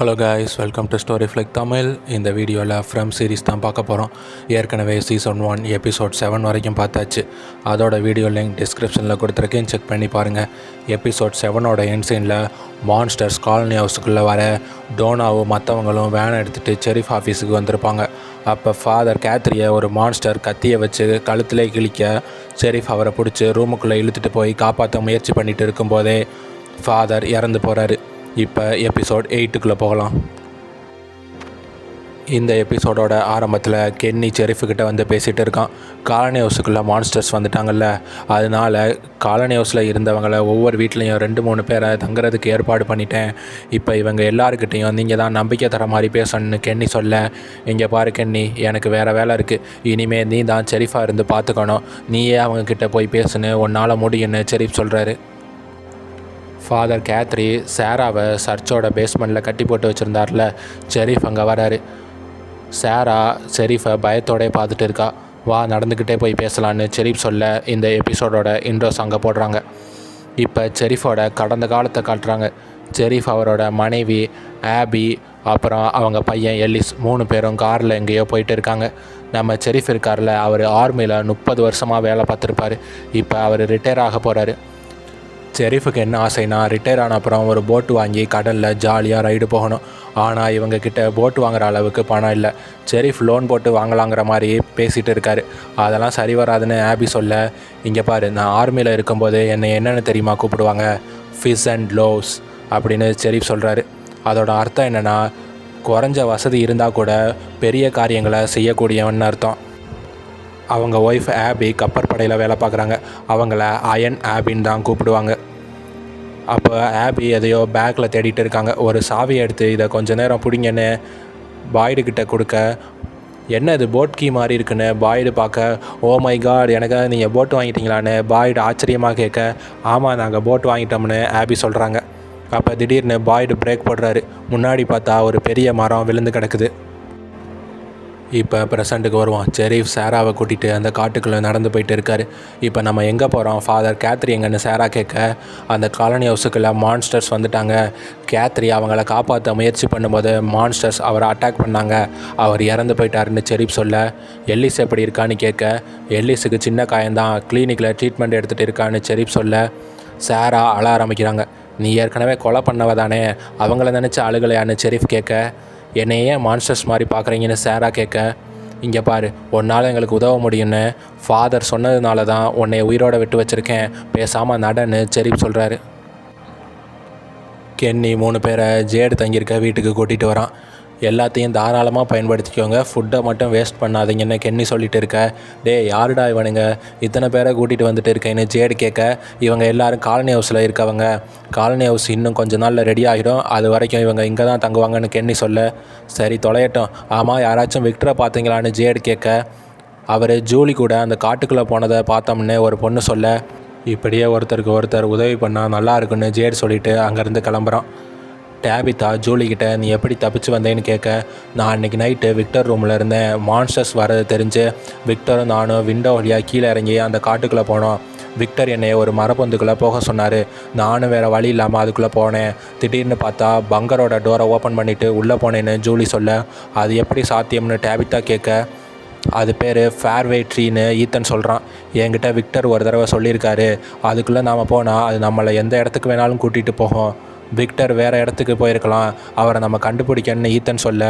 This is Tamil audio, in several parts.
Hello guys, welcome to story flick Tamil. இந்த வீடியோவில் ஃப்ரம் சீரிஸ் தான் பார்க்க போகிறோம். ஏற்கனவே சீசன் 1 எபிசோட் 7 வரைக்கும் பார்த்தாச்சு. அதோட வீடியோ லிங்க் டிஸ்கிரிப்ஷனில் கொடுத்துருக்கேன், செக் பண்ணி பாருங்கள். எபிசோட் 7ஓட எண்ட் சீனில் மான்ஸ்டர்ஸ் காலனி ஹவுஸுக்குள்ளே வர டோனாவும் மற்றவங்களும் வேனை எடுத்துகிட்டு ஷெரீஃப் ஆஃபீஸுக்கு வந்திருப்பாங்க. அப்போ ஃபாதர் கேத்ரியை ஒரு மான்ஸ்டர் கத்தியை வச்சு கழுத்திலே கிழிக்க ஷெரீஃப் அவரை பிடிச்சி ரூமுக்குள்ளே இழுத்துட்டு போய் காப்பாற்ற முயற்சி பண்ணிகிட்டு இருக்கும்போதே ஃபாதர் இறந்து போகிறாரு. இப்போ எபிசோட் 8க்குள்ளே போகலாம். இந்த எபிசோடோட ஆரம்பத்தில் கென்னி ஷெரீஃப்கிட்ட வந்து பேசிகிட்டு இருக்கான். காலனி ஹவுஸுக்குள்ளே மான்ஸ்டர்ஸ் வந்துட்டாங்கல்ல, அதனால் காலனி ஹவுஸில் இருந்தவங்களை ஒவ்வொரு வீட்லேயும் 2-3 பேரை தங்குறதுக்கு ஏற்பாடு பண்ணிட்டேன். இப்போ இவங்க எல்லாருக்கிட்டையும் நீங்கள் தான் நம்பிக்கை தர மாதிரி பேசணுன்னு கென்னி சொல்ல, இங்கே பாரு கென்னி, எனக்கு வேறு வேலை இருக்குது, இனிமேல் நீ தான் ஷெரீஃபாக இருந்து பார்த்துக்கணும், நீயே அவங்கக்கிட்ட போய் பேசுன்னு உன்னால் முடியும்னு ஷெரீஃப் சொல்கிறாரு. ஃபாதர் கேத்ரி சாராவை சர்ச்சோட பேஸ்மெண்ட்டில் கட்டி போட்டு வச்சுருந்தார்ல, ஷெரீஃப் அங்கே வராரு. சாரா ஷெரீஃபை பயத்தோடே பார்த்துட்டு இருக்கா. வா, நடந்துக்கிட்டே போய் பேசலான்னு ஷெரீஃப் சொல்ல இந்த எபிசோடோட இன்ட்ரோ சாங்கை போடுறாங்க. இப்போ ஷெரீஃபோட கடந்த காலத்தை காட்டுறாங்க. ஷெரீஃப், அவரோட மனைவி ஆபி, அப்புறம் அவங்க பையன் எல்லிஸ் 3 பேரும் காரில் எங்கேயோ போயிட்டு இருக்காங்க. நம்ம ஷெரீஃப் இருக்கார்ல, அவர் ஆர்மியில் 30 வருஷமாக வேலை பார்த்துருப்பார். இப்போ அவர் ரிட்டையர் ஆக போகிறாரு. ஷெரீஃபுக்கு என்ன ஆசைனா, ரிட்டையர் ஆன அப்புறம் ஒரு போட்டு வாங்கி கடலில் ஜாலியாக ரைடு போகணும். ஆனால் இவங்கக்கிட்ட போட்டு வாங்குகிற அளவுக்கு பணம் இல்லை. ஷெரீஃப் லோன் போட்டு வாங்கலாங்கிற மாதிரி பேசிகிட்டு இருக்காரு. அதெல்லாம் சரி வராதுன்னு ஆபி சொல்ல, இங்கே பாரு, நான் ஆர்மியில் இருக்கும்போது என்னை என்னென்னு தெரியுமா கூப்பிடுவாங்க, ஃபிஷ் அண்ட் லோவ்ஸ் அப்படின்னு ஷெரீஃப் சொல்கிறாரு. அதோட அர்த்தம் என்னென்னா, குறைஞ்ச வசதி இருந்தால் கூட பெரிய காரியங்களை செய்யக்கூடியவன்னு அர்த்தம். அவங்க ஒய்ஃப் ஆபி கப்பற்படையில் வேலை பார்க்குறாங்க. அவங்கள அயன் ஆபின்னு தான் கூப்பிடுவாங்க. அப்போ ஆபி எதையோ பேக்கில் தேடிட்டு இருக்காங்க. ஒரு சாவியை எடுத்து இதை கொஞ்ச நேரம் பிடிங்கன்னு பாய்டுக்கிட்ட கொடுக்க, என்ன இது போட் கீ மாதிரி இருக்குன்னு பாய்டு பார்க்க, ஓ மை காட், எனக்காக நீங்கள் போட்டு வாங்கிட்டீங்களான்னு பாய்டு ஆச்சரியமாக கேட்க, ஆமாம் நாங்கள் போட்டு வாங்கிட்டோம்னு ஆபி சொல்கிறாங்க. அப்போ திடீர்னு பாய்டு பிரேக் போடுறாரு. முன்னாடி பார்த்தா ஒரு பெரிய மரம் விழுந்து கிடக்குது. இப்போ ப்ரெசண்ட்டுக்கு வருவோம். ஷெரீஃப் சாராவை கூட்டிகிட்டு அந்த காட்டுக்குள்ளே நடந்து போயிட்டு இருக்காரு. இப்போ நம்ம எங்கே போகிறோம், ஃபாதர் கேத்ரி எங்கன்னு சாரா கேட்க, அந்த காலனி ஹவுஸுக்குள்ளே மான்ஸ்டர்ஸ் வந்துட்டாங்க. கேத்ரி அவங்கள காப்பாற்ற முயற்சி பண்ணும்போது மான்ஸ்டர்ஸ் அவரை அட்டாக் பண்ணாங்க, அவர் இறந்து போயிட்டாருன்னு ஷெரீஃப் சொல்ல, எல்லிஸ் எப்படி இருக்கான்னு கேட்க, எல்லிஸுக்கு சின்ன காயந்தான், கிளினிக்கில் ட்ரீட்மெண்ட் எடுத்துகிட்டு இருக்கான்னு ஷெரீஃப் சொல்ல, சாரா அழ ஆரம்பிக்கிறாங்க. நீ ஏற்கனவே கொலை பண்ணவ தானே, அவங்கள நினச்சி அழுகலையான்னு ஷெரீஃப் கேட்க, என்னையே மான்ஸ்டர்ஸ் மாதிரி பார்க்குறீங்கன்னு சாரா கேட்க, இங்கே பாரு, உன்னால் எங்களுக்கு உதவ முடியும்னு ஃபாதர் சொன்னதுனால தான் உன்னை உயிரோட விட்டு வச்சுருக்கேன், பேசாமல் நடன்னு ஷெரீஃப் சொல்கிறாரு. கென்னி 3 பேரை ஜேடு தங்கியிருக்க வீட்டுக்கு கூட்டிகிட்டு வரான். எல்லாத்தையும் தாராளமாக பயன்படுத்திக்கோங்க, ஃபுட்டை மட்டும் வேஸ்ட் பண்ணாதீங்கன்னு கென்னி சொல்லிட்டு இருக்க, டே யாருடா இவனுங்க, இத்தனை பேரை கூட்டிகிட்டு வந்துட்டு இருக்கேன்னு ஜேடு கேட்க, இவங்க எல்லோரும் காலனி ஹவுஸில் இருக்கவங்க, காலனி ஹவுஸ் இன்னும் கொஞ்ச நாளில் ரெடி ஆகிடும், அது வரைக்கும் இவங்க இங்கே தான் தங்குவாங்கன்னு கென்னி சொல்ல, சரி தொலையட்டும், ஆமாம் யாராச்சும் விக்டரை பார்த்தீங்களான்னு ஜேடு கேட்க, அவர் ஜூலி கூட அந்த காட்டுக்குள்ளே போனதை பார்த்தோம்னு ஒரு பொண்ணு சொல்ல, இப்படியே ஒருத்தருக்கு ஒருத்தர் உதவி பண்ணால் நல்லா இருக்குன்னு ஜேடு சொல்லிவிட்டு அங்கேருந்து கிளம்புறான். டேபிதா ஜூலிக்கிட்ட நீ எப்படி தப்பிச்சு வந்தேன்னு கேட்க, நான் அன்றைக்கி நைட்டு விக்டர் ரூமில் இருந்தேன், மான்ஸ்டர்ஸ் வரது தெரிஞ்சு விக்டரும் நானும் விண்டோ வழியாக கீழே இறங்கி அந்த காட்டுக்குள்ளே போனோம். விக்டர் என்னை ஒரு மரப்பொந்துக்குள்ளே போக சொன்னார், நானும் வேறு வழி இல்லாமல் அதுக்குள்ளே போனேன். திடீர்னு பார்த்தா பங்கரோட டோரை ஓப்பன் பண்ணிவிட்டு உள்ளே போனேன்னு ஜூலி சொல்ல, அது எப்படி சாத்தியம்னு டேபிதா கேட்க, அது பேர் ஃபேர்வே ட்ரீன்னு ஈத்தன் சொல்கிறான். என்கிட்ட விக்டர் ஒரு தடவை சொல்லியிருக்காரு, அதுக்குள்ளே நாம் போனால் அது நம்மளை எந்த இடத்துக்கு வேணாலும் கூட்டிகிட்டு போகும். விக்டர் வேறு இடத்துக்கு போயிருக்கலாம், அவரை நம்ம கண்டுபிடிக்கணும்னு ஈத்தன் சொல்ல,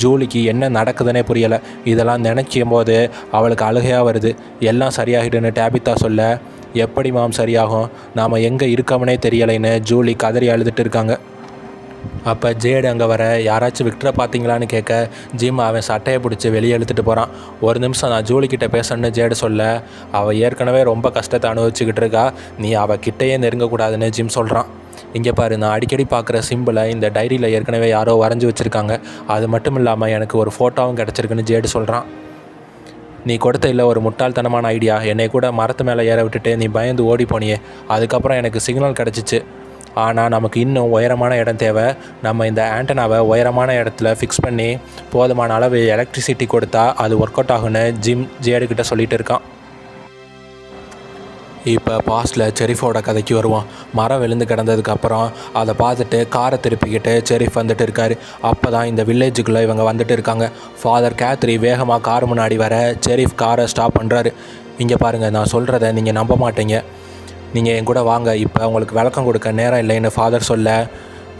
ஜூலிக்கு என்ன நடக்குதுன்னே புரியலை. இதெல்லாம் நினைக்கும் போது அவளுக்கு அழுகையாக வருது. எல்லாம் சரியாகிடுன்னு டேபிதா சொல்ல, எப்படி மாம் சரியாகும், நாம் எங்கே இருக்கோம்னே தெரியலைன்னு ஜூலி கதறி அழுதுட்டு இருக்காங்க. அப்போ ஜேடு அங்கே வர, யாராச்சும் விக்டரை பார்த்தீங்களான்னு கேட்க, ஜிம் அவன் சட்டையை பிடிச்சி வெளியே இழுத்துட்டு போகிறான். ஒரு நிமிஷம் நான் ஜூலிக்கிட்ட பேசணுன்னு ஜேடு சொல்ல, அவள் ஏற்கனவே ரொம்ப கஷ்டத்தை அனுபவிச்சுக்கிட்டு இருக்கா, நீ அவள் கிட்டேயே நெருங்கக்கூடாதுன்னு ஜிம் சொல்கிறான். இங்கே பாரு, நான் அடிக்கடி பார்க்குற சிம்பிளை இந்த டைரியில் ஏற்கனவே யாரோ வரைஞ்சி வச்சுருக்காங்க, அது மட்டும் இல்லாமல் எனக்கு ஒரு ஃபோட்டோவும் கிடச்சிருக்குன்னு ஜேடு சொல்கிறான். நீ கொடுத்த இல்லை ஒரு முட்டாள்தனமான ஐடியா, என்னை கூட மரத்து மேலே ஏற விட்டுட்டு நீ பயந்து ஓடி போனியே, அதுக்கப்புறம் எனக்கு சிக்னல் கிடச்சிச்சு, ஆனால் நமக்கு இன்னும் உயரமான இடம் தேவை, நம்ம இந்த ஆண்டனாவை உயரமான இடத்துல ஃபிக்ஸ் பண்ணி போதுமான அளவு எலக்ட்ரிசிட்டி கொடுத்தா அது ஒர்க் அவுட் ஆகுன்னு ஜிம் ஜேடுக்கிட்ட சொல்லிகிட்டு இருக்கான். இப்போ பாஸ்டில் செரிஃபோட கதைக்கு வருவோம். மரம் விழுந்து கிடந்ததுக்கப்புறம் அதை பார்த்துட்டு காரை திருப்பிக்கிட்டு செரிஃப் வந்துட்டு இருக்கார். அப்போ தான் இந்த வில்லேஜுக்குள்ளே இவங்க வந்துட்டு இருக்காங்க. ஃபாதர் கேத்ரி வேகமாக கார் முன்னாடி வர செரிஃப் காரை ஸ்டாப் பண்ணுறாரு. இங்கே பாருங்கள், நான் சொல்கிறத நீங்கள் நம்ப மாட்டீங்க, நீங்கள் என் கூட வாங்க, இப்போ உங்களுக்கு விளக்கம் கொடுக்க நேரம் இல்லைன்னு ஃபாதர் சொல்ல,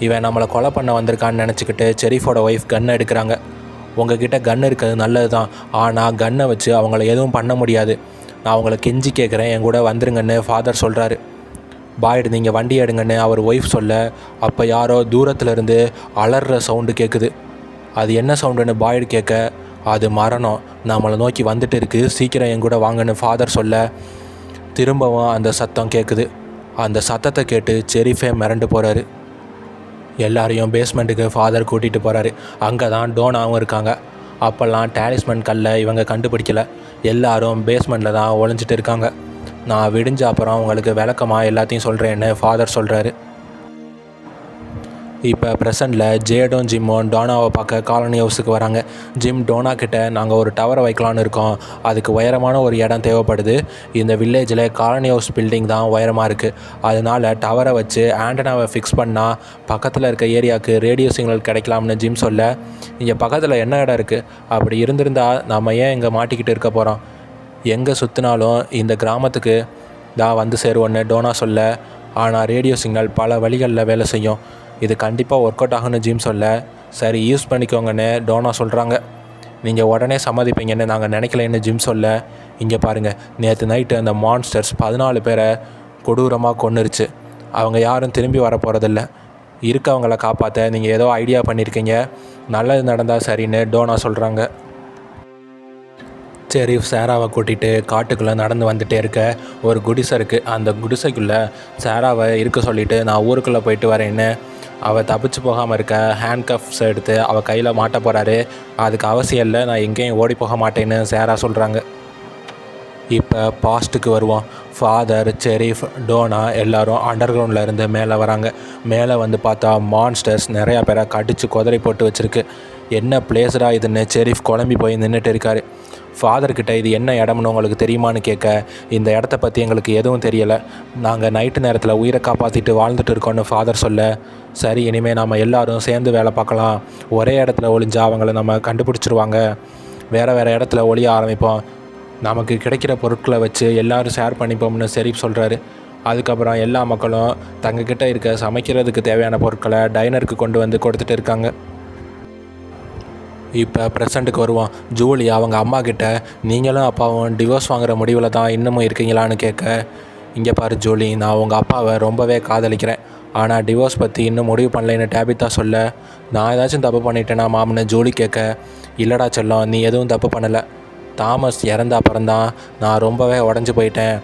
இவன் நம்மளை கொலை பண்ண வந்திருக்கான்னு நினச்சிக்கிட்டு செரிஃபோட ஒய்ஃப் கன்னை எடுக்கிறாங்க. உங்ககிட்ட கன் இருக்கிறது நல்லது தான், ஆனால் கன்னை வச்சு அவங்கள எதுவும் பண்ண முடியாது. நான் அவங்கள கெஞ்சி கேட்குறேன், என் கூட வந்துருங்கன்னு ஃபாதர் சொல்கிறாரு. பாய்டு நீங்கள் வண்டி எடுங்கன்னு அவர் ஒய்ஃப் சொல்ல, அப்போ யாரோ தூரத்துலேருந்து அலறுற சவுண்டு கேட்குது. அது என்ன சவுண்டுன்னு பாய்டு கேட்க, அது மரணம் நம்மளை நோக்கி வந்துட்டு இருக்குது, சீக்கிரம் என் கூட வாங்கன்னு ஃபாதர் சொல்ல, திரும்பவும் அந்த சத்தம் கேட்குது. அந்த சத்தத்தை கேட்டு செரிஃபே மிரண்டு போகிறாரு. எல்லாரையும் பேஸ்மெண்ட்டுக்கு ஃபாதர் கூட்டிகிட்டு போகிறாரு. அங்கே தான் டோனாவும் இருக்காங்க. அப்போல்லாம் டாலிஸ்மன் கல்லை இவங்க கண்டுபிடிக்கலை. எல்லாரும் பேஸ்மெண்ட்டில் தான் ஒளிஞ்சிட்டு இருக்காங்க. நான் விடிஞ்ச அப்புறம் உங்களுக்கு விளக்கமாக எல்லாத்தையும் சொல்கிறேன்னு ஃபாதர் சொல்கிறாரு. இப்போ ப்ரெசண்டில் ஜேடும் ஜிம்மும் டோனாவை பார்க்க காலனி ஹவுஸுக்கு வராங்க. ஜிம் டோனா கிட்ட நாங்கள் ஒரு டவரை வைக்கலான்னு இருக்கோம், அதுக்கு உயரமான ஒரு இடம் தேவைப்படுது. இந்த வில்லேஜில் காலனி ஹவுஸ் பில்டிங் தான் உயரமாக இருக்குது, அதனால் டவரை வச்சு ஆண்டனாவை ஃபிக்ஸ் பண்ணால் பக்கத்தில் இருக்க ஏரியாவுக்கு ரேடியோ சிக்னல் கிடைக்கலாம்னு ஜிம் சொல்ல, இங்கே பக்கத்தில் என்ன இடம் இருக்குது, அப்படி இருந்திருந்தால் நம்ம ஏன் இங்கே மாட்டிக்கிட்டு இருக்க போகிறோம், எங்கே சுற்றினாலும் இந்த கிராமத்துக்கு தான் வந்து சேருவோன்னு டோனா சொல்ல, ஆனால் ரேடியோ சிக்னல் பல வழிகளில் வேலை செய்யும், இது கண்டிப்பாக ஒர்க் அவுட் ஆகுன்னு ஜிம் சொல்ல, சரி யூஸ் பண்ணிக்கோங்கன்னு டோனா சொல்கிறாங்க. நீங்கள் உடனே சம்மதிப்பீங்கன்னு நாங்கள் நினைக்கலன்னு ஜிம் சொல்ல, இங்கே பாருங்கள், நேற்று நைட்டு அந்த மான்ஸ்டர்ஸ் 14 பேரை கொடூரமாக கொன்னுருச்சு. அவங்க யாரும் திரும்பி வர போகிறதில்ல. இருக்கவங்களை காப்பாற்ற நீங்கள் ஏதோ ஐடியா பண்ணியிருக்கீங்க, நல்லது நடந்தால் சரின்னு டோனா சொல்கிறாங்க. செரிஃப் சாராவை கூட்டிகிட்டு காட்டுக்குள்ளே நடந்து வந்துகிட்டே இருக்க ஒரு குடிசை இருக்குது. அந்த குடிசைக்குள்ளே சாராவை இருக்க சொல்லிவிட்டு நான் ஊருக்குள்ளே போயிட்டு வரேன்னு அவள் தப்பிச்சு போகாமல் இருக்க ஹேண்ட்கஃப்ஸ் எடுத்து அவள் கையில் மாட்ட போகிறாரு. அதுக்கு அவசியம் இல்லை, நான் எங்கேயும் ஓடி போக மாட்டேன்னு சாரா சொல்கிறாங்க. இப்போ பாஸ்ட்டுக்கு வருவோம். ஃபாதர், செரிஃப், டோனா எல்லோரும் அண்டர் கிரவுண்டில் இருந்து மேலே வராங்க. மேலே வந்து பார்த்தா மான்ஸ்டர்ஸ் நிறையா பேரை கடிச்சு குதறி போட்டு வச்சுருக்கு. என்ன பிளேஸரா இதுன்னு செரிஃப் குழம்பி போய் நின்றுட்டு இருக்கார். ஃபாதர்கிட்ட இது என்ன இடம்னு உங்களுக்கு தெரியுமான்னு கேட்க, இந்த இடத்த பற்றி எங்களுக்கு எதுவும் தெரியலை, நாங்கள் நைட்டு நேரத்தில் உயிரை காப்பாற்றிட்டு வாழ்ந்துட்டு இருக்கோன்னு ஃபாதர் சொல்ல, சரி இனிமேல் நம்ம எல்லோரும் சேர்ந்து வேலை பார்க்கலாம், ஒரே இடத்துல ஒளிஞ்சா அவங்கள நம்ம கண்டுபிடிச்சிருவாங்க, வேறு இடத்துல ஒளிய ஆரம்பிப்போம், நமக்கு கிடைக்கிற பொருட்களை வச்சு எல்லோரும் ஷேர் பண்ணிப்போம்னு செரிஃப் சொல்கிறாரு. அதுக்கப்புறம் எல்லா மக்களும் தங்கக்கிட்ட இருக்க சமைக்கிறதுக்கு தேவையான பொருட்களை டைனருக்கு கொண்டு வந்து கொடுத்துட்டு இருக்காங்க. இப்போ ப்ரெசண்ட்டுக்கு வருவோம். ஜூலி அவங்க அம்மா கிட்ட, நீங்களும் அப்பாவும் டிவோர்ஸ் வாங்குகிற முடிவில் தான் இன்னமும் இருக்கீங்களான்னு கேட்க, இங்கே பாரு ஜூலி, நான் உங்கள் அப்பாவை ரொம்பவே காதலிக்கிறேன், ஆனால் டிவோர்ஸ் பற்றி இன்னும் முடிவு பண்ணலைன்னு டேபித்தா சொல்ல, நான் ஏதாச்சும் தப்பு பண்ணிட்டேன்னா மாம்னு ஜூலி கேட்க, இல்லைடா செல்லம், நீ எதுவும் தப்பு பண்ணலை, தாமஸ் இறந்த அப்புறம்தான் நான் ரொம்பவே உடஞ்சி போயிட்டேன்.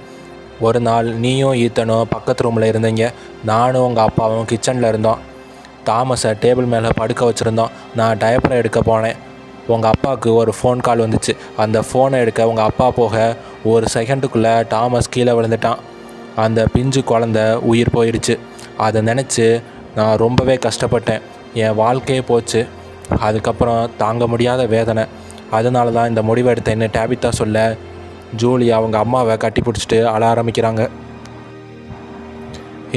ஒரு நாள் நீயும் ஈத்தனும் பக்கத்து ரூமில் இருந்தீங்க, நானும் உங்கள் அப்பாவும் கிச்சனில் இருந்தோம், தாமஸை டேபிள் மேலே படுக்க வச்சுருந்தோம், நான் டயப்பரை எடுக்க போனேன், உங்கள் அப்பாவுக்கு ஒரு ஃபோன் கால் வந்துச்சு, அந்த ஃபோனை எடுக்க உங்கள் அப்பா போக ஒரு செகண்டுக்குள்ளே தாமஸ் கீழே விழுந்துட்டான், அந்த பிஞ்சு குழந்த உயிர் போயிடுச்சு, அதை நினச்சி நான் ரொம்பவே கஷ்டப்பட்டேன், என் வாழ்க்கையே போச்சு, அதுக்கப்புறம் தாங்க முடியாத வேதனை, அதனால தான் இந்த முடிவை எடுத்தேன்னு டேபித்தா சொல்ல, ஜூலி அவங்க அம்மாவை கட்டி பிடிச்சிட்டு அழ ஆரம்பிக்கிறாங்க.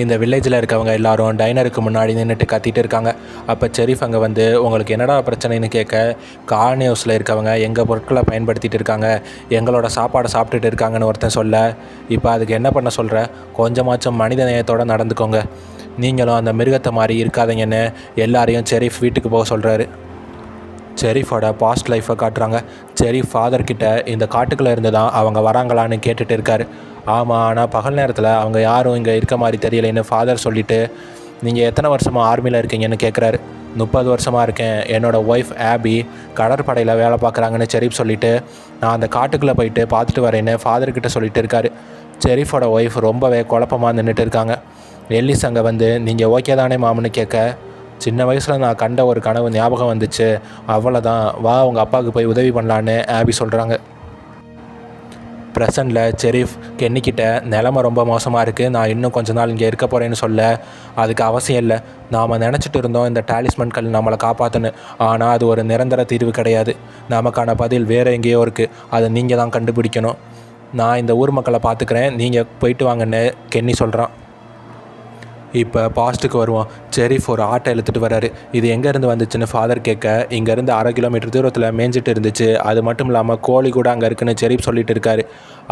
இந்த வில்லேஜில் இருக்கவங்க எல்லாரும் டைனருக்கு முன்னாடி நின்றுட்டு கத்திட்டு இருக்காங்க. அப்போ செரிஃப் அங்கே வந்து, உங்களுக்கு என்னடா பிரச்சனைன்னு கேட்க, காலனி ஹவுஸில் இருக்கவங்க எங்கள் பொருட்களை பயன்படுத்திகிட்டு இருக்காங்க, எங்களோட சாப்பாடை சாப்பிட்டுட்டு இருக்காங்கன்னு ஒருத்தன் சொல்ல, இப்போ அதுக்கு என்ன பண்ண சொல்கிற, கொஞ்சமாச்சும் மனித நேயத்தோடு நடந்துக்கோங்க, நீங்களும் அந்த மிருகத்தை மாதிரி இருக்காதீங்கன்னு எல்லாரையும் செரிஃப் வீட்டுக்கு போக சொல்கிறாரு. செரிஃபோட பாஸ்ட் லைஃப்பை காட்டுறாங்க. செரிஃப் ஃபாதர்கிட்ட இந்த காட்டுக்குள்ளே இருந்து தான் அவங்க வராங்களான்னு கேட்டுட்டு இருக்காரு. ஆமாம், ஆனால் பகல் நேரத்தில் அவங்க யாரும் இங்கே இருக்க மாதிரி தெரியலைன்னு ஃபாதர் சொல்லிவிட்டு, நீங்கள் எத்தனை வருஷமாக ஆர்மியில் இருக்கீங்கன்னு கேட்குறாரு. 30 வருஷமாக இருக்கேன், என்னோடய ஒய்ஃப் ஆபி கடற்படையில் வேலை பார்க்குறாங்கன்னு செரிஃப் சொல்லிவிட்டு, நான் அந்த காட்டுக்குள்ளே போயிட்டு பார்த்துட்டு வரேன்னு ஃபாதர்கிட்ட சொல்லிட்டு இருக்காரு. செரிஃபோட ஒய்ஃப் ரொம்பவே குழப்பமாக நின்றுட்டு இருக்காங்க. எல்லிஸ் அங்கே வந்து, நீங்கள் ஓகே தானே மாமன்னு கேட்க, சின்ன வயசில் நான் கண்ட ஒரு கனவு ஞாபகம் வந்துச்சு, அவ்வளோதான், வா உங்கள் அப்பாவுக்கு போய் உதவி பண்ணலான்னு ஆபி சொல்கிறாங்க. ப்ரெசண்டில் செரிஃப் கென்னிக்கிட்ட, நிலமை ரொம்ப மோசமாக இருக்குது, நான் இன்னும் கொஞ்ச நாள் இங்கே இருக்க போகிறேன்னு சொல்ல, அதுக்கு அவசியம் இல்லை, நாம் நினச்சிட்டு இருந்தோம் இந்த டாலிஸ்மன் கல் நம்மளை காப்பாற்றுன்னு, ஆனால் அது ஒரு நிரந்தர தீர்வு கிடையாது, நமக்கான பதில் வேறு எங்கேயோ இருக்குது, அதை நீங்கள் தான் கண்டுபிடிக்கணும், நான் இந்த ஊர் மக்களை பார்த்துக்கிறேன், நீங்கள் போயிட்டு வாங்கன்னு கென்னி சொல்கிறான். இப்போ பாஸ்ட்டுக்கு வருவோம். ஷெரீஃப் ஒரு ஆட்டை இழுத்துட்டு வர்றாரு. இது எங்கேருந்து வந்துச்சுன்னு ஃபாதர் கேட்க, இங்கேருந்து 1/2 கிலோமீட்டர் தூரத்தில் மேய்ஞ்சிட்டு இருந்துச்சு, அது மட்டும் இல்லாமல் கோழி கூட அங்கே இருக்குன்னு ஷெரீஃப் சொல்லிட்டு இருக்காரு.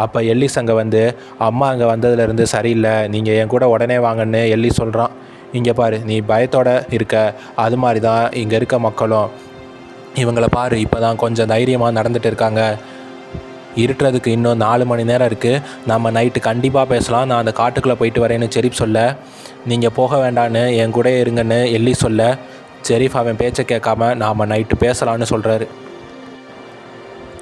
அப்போ எல்லிஸ் அங்கே வந்து, அம்மா அங்கே வந்ததுலேருந்து சரியில்லை, நீங்கள் என் கூட உடனே வாங்கன்னு எல்லிஸ் சொல்கிறான். இங்கே பாரு, நீ பயத்தோடு இருக்க, அது மாதிரி தான் இங்கே இருக்க மக்களும். இவங்கள பாரு, இப்போ தான் கொஞ்சம் தைரியமாக நடந்துகிட்டு இருக்காங்க. இருட்டுறதுக்கு இன்னும் 4 மணி நேரம் இருக்குது, நம்ம நைட்டு கண்டிப்பாக பேசலாம், நான் அந்த காட்டுக்குள்ளே போயிட்டு வரேன்னு ஷெரீஃப் சொல்ல, நீங்கள் போக வேண்டான்னு என் கூட இருங்கன்னு எல்லி சொல்ல, ஷெரீஃப் அவன் பேச்சை கேட்காம நாம் நைட்டு பேசலான்னு சொல்கிறாரு.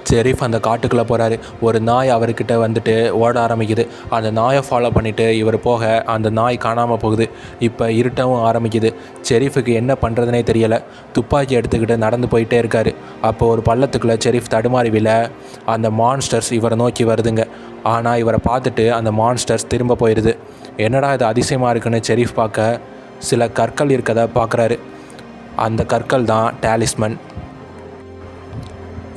ஷெரீஃப் அந்த காட்டுக்குள்ளே போகிறாரு. ஒரு நாய் அவர்கிட்ட வந்துட்டு ஓட ஆரம்பிக்குது. அந்த நாயை ஃபாலோ பண்ணிவிட்டு இவர் போக அந்த நாய் காணாமல் போகுது. இப்போ இருட்டவும் ஆரம்பிக்குது. ஷெரீஃபுக்கு என்ன பண்ணுறதுனே தெரியலை. துப்பாக்கி எடுத்துக்கிட்டு நடந்து போயிட்டே இருக்கார். அப்போ ஒரு பள்ளத்துக்குள்ளே ஷெரீஃப் தடுமாறி விழ அந்த மான்ஸ்டர்ஸ் இவரை நோக்கி வருதுங்க. ஆனால் இவரை பார்த்துட்டு அந்த மான்ஸ்டர்ஸ் திரும்ப போயிடுது. என்னடா இது அதிசயமாக இருக்குன்னு ஷெரீஃப் பார்க்க சில கற்கள் இருக்கதை பார்க்குறாரு. அந்த கற்கள் தான் டாலிஸ்மன்.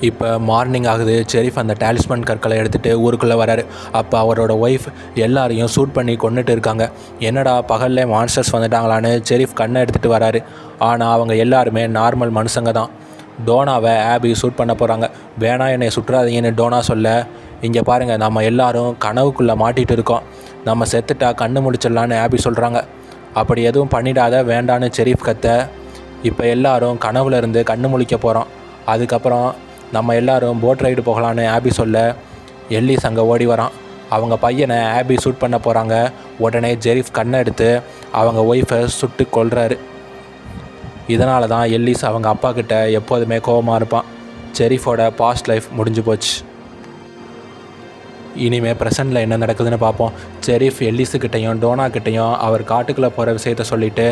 இப்போ மார்னிங் ஆகுது. ஷெரீஃப் அந்த டாலிஸ்மன் கற்களை எடுத்துகிட்டு ஊருக்குள்ளே வராரு. அப்போ அவரோட ஒய்ஃப் எல்லாரையும் ஷூட் பண்ணி கொண்டுட்டு இருக்காங்க. என்னடா பகலில் மான்ஸ்டர்ஸ் வந்துட்டாங்களான்னு ஷெரீஃப் கண்ணை எடுத்துகிட்டு வராரு. ஆனால் அவங்க எல்லாருமே நார்மல் மனுஷங்க தான். டோனாவை ஆபி ஷூட் பண்ண போகிறாங்க. வேணா என்னை சுற்றாதீங்கன்னு டோனா சொல்ல, இங்கே பாருங்கள், நம்ம எல்லாரும் கனவுக்குள்ளே மாட்டிகிட்டு இருக்கோம், நம்ம செத்துட்டா கண்ணு முடிச்சிடலான்னு ஆபி சொல்கிறாங்க. அப்படி எதுவும் பண்ணிடாத, வேண்டான்னு ஷெரீஃப் கத்த, இப்போ எல்லாரும் கனவுல இருந்து கண்ணு முழிக்க போகிறோம், அதுக்கப்புறம் நம்ம எல்லாரும் போட் ரைடு போகலான்னு ஆபி சொல்ல, எல்லிஸ் அங்கே ஓடி வரான். அவங்க பையனை ஆபி ஷூட் பண்ண போகிறாங்க. உடனே ஷெரீஃப் கண்ணை எடுத்து அவங்க ஒய்ஃபை சுட்டு கொல்றாரு. இதனால தான் எல்லிஸ் அவங்க அப்பா கிட்ட எப்போதுமே கோபமாக இருப்பான். ஷெரீஃபோட பாஸ்ட் லைஃப் முடிஞ்சு போச்சு. இனிமேல் ப்ரெசண்டில் என்ன நடக்குதுன்னு பார்ப்போம். ஷெரீஃப் எல்லிஸுக்கிட்டையும் டோனாக்கிட்டையும் அவர் காட்டுக்குள்ளே போகிற விஷயத்த சொல்லிவிட்டு,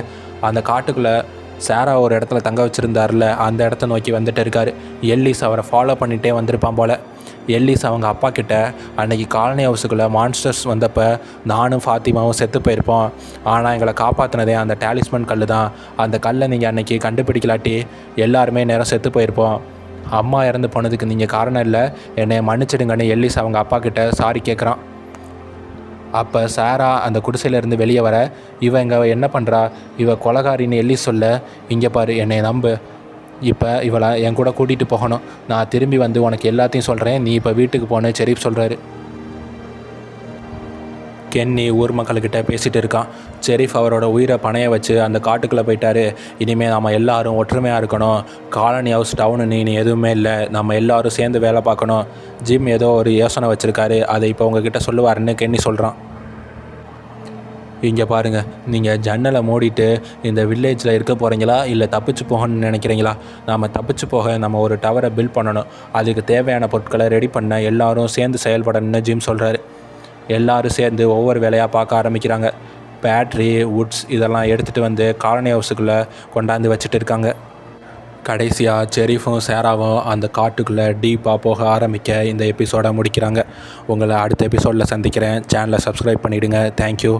அந்த காட்டுக்குள்ளே சாரா ஒரு இடத்துல தங்க வச்சுருந்தார்ல, அந்த இடத்த நோக்கி வந்துட்டு இருக்கார். எல்லிஸ் அவரை ஃபாலோ பண்ணிகிட்டே வந்திருப்பான் போல். எல்லிஸ் அவங்க அப்பா கிட்ட, அன்றைக்கி காலனி ஹவுஸுக்குள்ளே மான்ஸ்டர்ஸ் வந்தப்போ நானும் ஃபாத்திமாவும் செத்து போயிருப்போம், ஆனால் எங்களை காப்பாற்றினதே அந்த டாலிஸ்மன் கல் தான், அந்த கல்லை நீங்கள் அன்றைக்கி கண்டுபிடிக்கலாட்டி எல்லாருமே நேரம் செத்து போயிருப்போம், அம்மா இறந்து போனதுக்கு நீங்கள் காரணம் இல்லை, என்னை மன்னிச்சிடுங்கன்னு எல்லிஸ் அவங்க அப்பா கிட்ட சாரி கேட்குறான். அப்போ சாரா அந்த குடிசையிலேருந்து வெளியே வர, இவங்க என்ன பண்ணுறா, இவ கொலகாரின்னு எல்லிஸ் சொல்ல, இங்கே பாரு, என்னை நம்பு, இப்போ இவளை என் கூட கூட்டிகிட்டு போகணும், நான் திரும்பி வந்து உனக்கு எல்லாத்தையும் சொல்கிறேன், நீ இப்போ வீட்டுக்கு போன்னு ஷெரீஃப் சொல்கிறாரு. கென்னி ஊர் மக்கள்கிட்ட பேசிகிட்டு இருக்கான். ஷெரீஃப் அவரோட உயிரை பணைய வச்சு அந்த காட்டுக்குள்ளே போயிட்டார். இனிமேல் நம்ம எல்லாரும் ஒற்றுமையாக இருக்கணும், காலனி ஹவுஸ் டவுனு இனி எதுவுமே இல்லை, நம்ம எல்லோரும் சேர்ந்து வேலை பார்க்கணும், ஜிம் ஏதோ ஒரு யோசனை வச்சுருக்காரு, அதை இப்போ உங்ககிட்ட சொல்லுவாருன்னு கென்னி சொல்கிறான். இங்கே பாருங்கள், நீங்கள் ஜன்னலை மூடிட்டு இந்த வில்லேஜில் இருக்க போகிறீங்களா இல்லை தப்பிச்சு போகணும்னு நினைக்கிறீங்களா? நாம் தப்பிச்சு போக நம்ம ஒரு டவரை பில்ட் பண்ணணும், அதுக்கு தேவையான பொருட்களை ரெடி பண்ண எல்லாரும் சேர்ந்து செயல்படணும்னு ஜிம் சொல்கிறாரு. எல்லோரும் சேர்ந்து ஒவ்வொரு வேலையாக பார்க்க ஆரம்பிக்கிறாங்க. பேட்ரி, வுட்ஸ் இதெல்லாம் எடுத்துகிட்டு வந்து காலனி ஹவுஸுக்குள்ளே கொண்டாந்து வச்சுட்டு இருக்காங்க. கடைசியாக ஷெரீஃபும் சாராவும் அந்த காட்டுக்குள்ளே டீப்பாக போக ஆரம்பிக்க இந்த எபிசோடை முடிக்கிறாங்க. உங்களை அடுத்த எபிசோடில் சந்திக்கிறேன். சேனலை சப்ஸ்கிரைப் பண்ணிவிடுங்க. தேங்க்யூ.